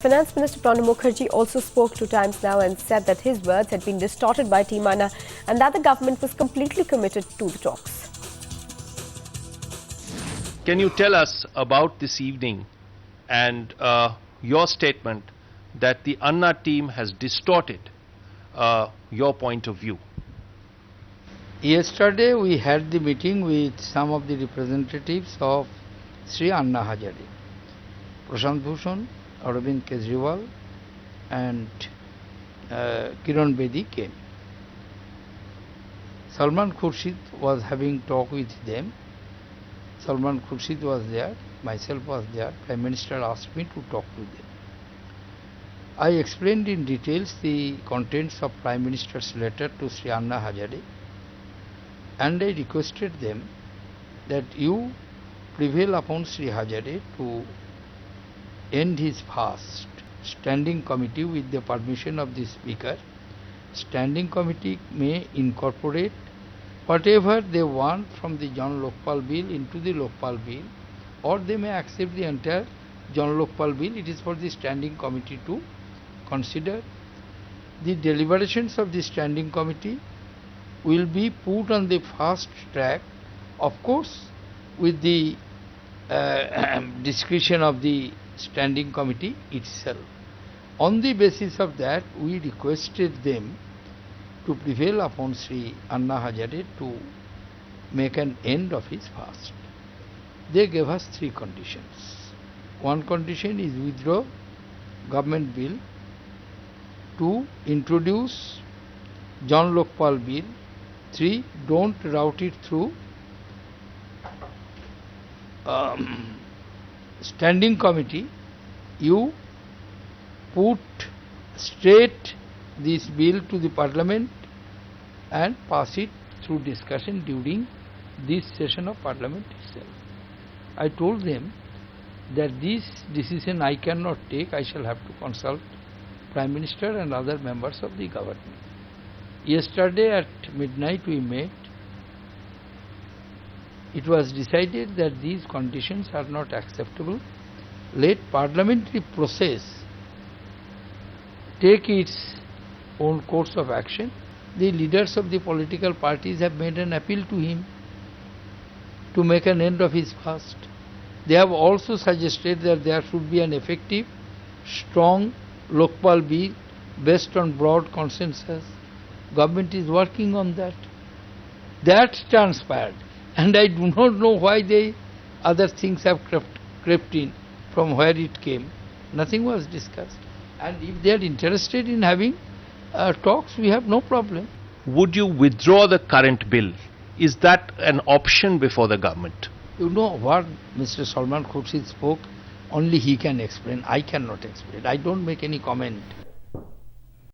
Finance Minister Pranab Mukherjee also spoke to Times Now and said that his words had been distorted by Team Anna and that the government was completely committed to the talks. Can you tell us about this evening and your statement that the Anna team has distorted your point of view? Yesterday we had the meeting with some of the representatives of Sri Anna Hazare, Prashant Bhushan, Arvind Kejriwal and Kiran Bedi came. Salman Khurshid was having talk with them. Salman Khurshid was there, myself was there. Prime Minister asked me to talk to them. I explained in details the contents of Prime Minister's letter to Sri Anna Hazare, and I requested them that you prevail upon Sri Hazare to end his fast. Standing committee, with the permission of the Speaker, standing committee may incorporate whatever they want from the Jan Lokpal bill into the Lokpal bill, or they may accept the entire Jan Lokpal bill. It is for the standing committee to consider. The deliberations of the standing committee will be put on the fast track, of course with the discretion of the standing committee itself. On the basis of that, we requested them to prevail upon Sri Anna Hazare to make an end of his fast. They gave us 3 conditions. One condition is withdraw government bill, 2 introduce Jan Lokpal bill, 3 don't route it through standing committee. You put straight this bill to the Parliament and pass it through discussion during this session of Parliament itself. I told them that this decision I cannot take. I shall have to consult Prime Minister and other members of the government. Yesterday at midnight we met. It was decided that these conditions are not acceptable. Let parliamentary process take its own course of action. The leaders of the political parties have made an appeal to him to make an end of his fast. They have also suggested that there should be an effective, strong Lokpal bill based on broad consensus. Government is working on that. That transpired, and I do not know why other things have crept in from where it came. Nothing was discussed. And if they are interested in having talks, we have no problem. Would you withdraw the current bill? Is that an option before the government? You know what Mr. Salman Khurshid spoke, only he can explain. I cannot explain. I don't make any comment.